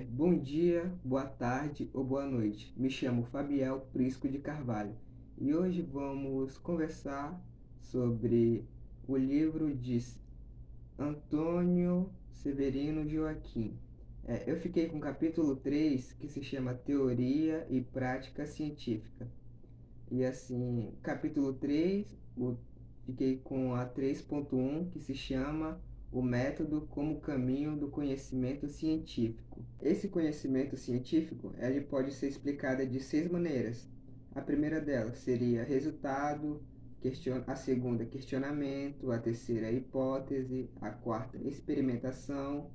Bom dia, boa tarde ou boa noite. Me chamo Fabiel Prisco de Carvalho e hoje vamos conversar sobre o livro de Antônio Severino Joaquim. Eu fiquei com o capítulo 3, que se chama Teoria e Prática Científica. E assim, capítulo 3, fiquei com a 3.1, que se chama O Método como Caminho do Conhecimento Científico. Esse conhecimento científico, ele pode ser explicado de 6 maneiras. A primeira delas seria resultado, a segunda, questionamento, a terceira, hipótese, a quarta, experimentação,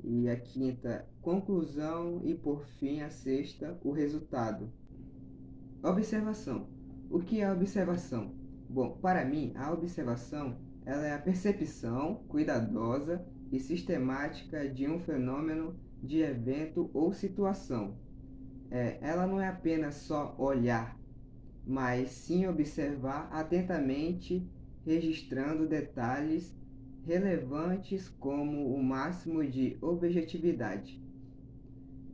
e a quinta, conclusão, e por fim, a sexta, o resultado. Observação. O que é observação? Bom, para mim, a observação ela é a percepção cuidadosa e sistemática de um fenômeno, de evento ou situação. Ela não é apenas só olhar, mas sim observar atentamente, registrando detalhes relevantes como o máximo de objetividade.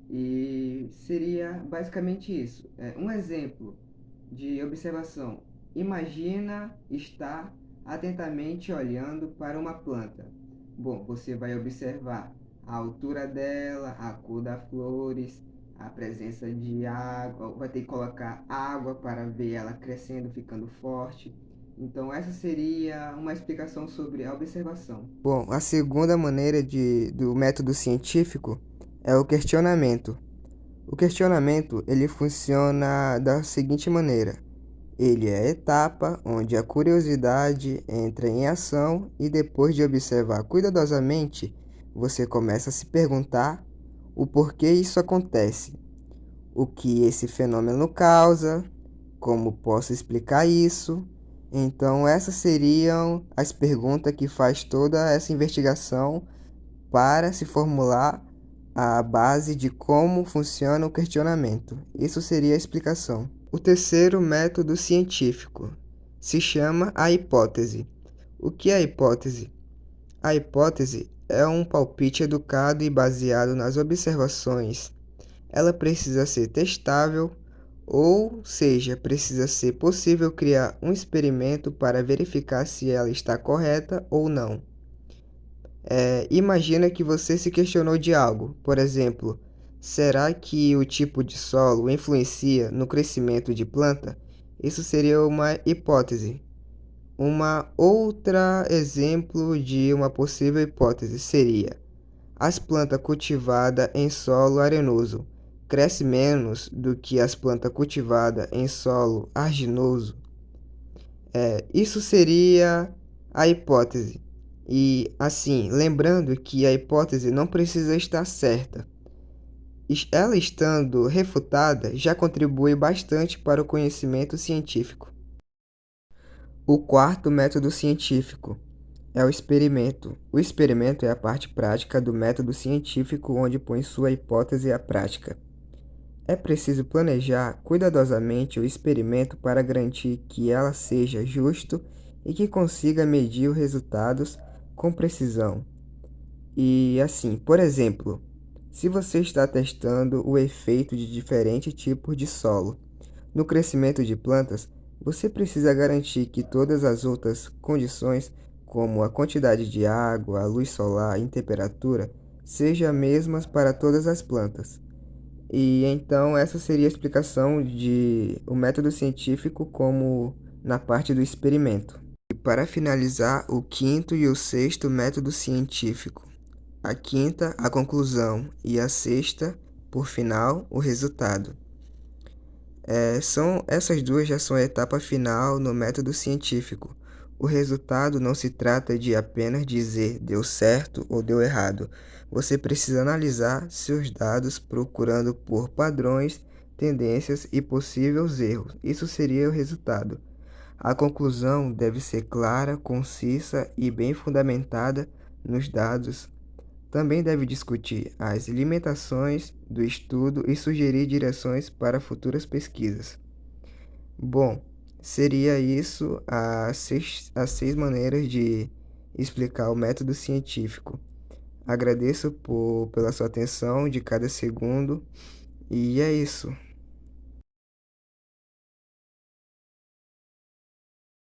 E seria basicamente isso. Um exemplo de observação. Imagina estar atentamente olhando para uma planta. Bom, você vai observar a altura dela, a cor das flores, a presença de água, vai ter que colocar água para ver ela crescendo, ficando forte. Então, essa seria uma explicação sobre a observação. Bom, a segunda maneira do método científico é o questionamento. O questionamento ele funciona da seguinte maneira: ele é a etapa onde a curiosidade entra em ação e depois de observar cuidadosamente, você começa a se perguntar o porquê isso acontece, o que esse fenômeno causa, como posso explicar isso. Então, essas seriam as perguntas que faz toda essa investigação para se formular a base de como funciona o questionamento. Isso seria a explicação. O terceiro método científico se chama a hipótese. O que é a hipótese? A hipótese é um palpite educado e baseado nas observações. Ela precisa ser testável, ou seja, precisa ser possível criar um experimento para verificar se ela está correta ou não. Imagina que você se questionou de algo, por exemplo, será que o tipo de solo influencia no crescimento de planta? Isso seria uma hipótese. Uma outra exemplo de uma possível hipótese seria: as plantas cultivadas em solo arenoso crescem menos do que as plantas cultivadas em solo arginoso. Isso seria a hipótese. E assim, lembrando que a hipótese não precisa estar certa. Ela estando refutada já contribui bastante para o conhecimento científico. O quarto método científico é o experimento. O experimento é a parte prática do método científico onde põe sua hipótese à prática. É preciso planejar cuidadosamente o experimento para garantir que ela seja justo e que consiga medir os resultados com precisão. E assim, por exemplo, se você está testando o efeito de diferentes tipos de solo no crescimento de plantas, você precisa garantir que todas as outras condições, como a quantidade de água, a luz solar e temperatura, sejam as mesmas para todas as plantas. E então essa seria a explicação de o método científico como na parte do experimento. E para finalizar, o quinto e o sexto método científico. A quinta, a conclusão, e a sexta, por final, o resultado. Essas duas já são a etapa final no método científico. O resultado não se trata de apenas dizer deu certo ou deu errado. Você precisa analisar seus dados procurando por padrões, tendências e possíveis erros. Isso seria o resultado. A conclusão deve ser clara, concisa e bem fundamentada nos dados. Também deve discutir as limitações do estudo e sugerir direções para futuras pesquisas. Bom, seria isso as seis maneiras de explicar o método científico. Agradeço pela sua atenção de cada segundo. E é isso.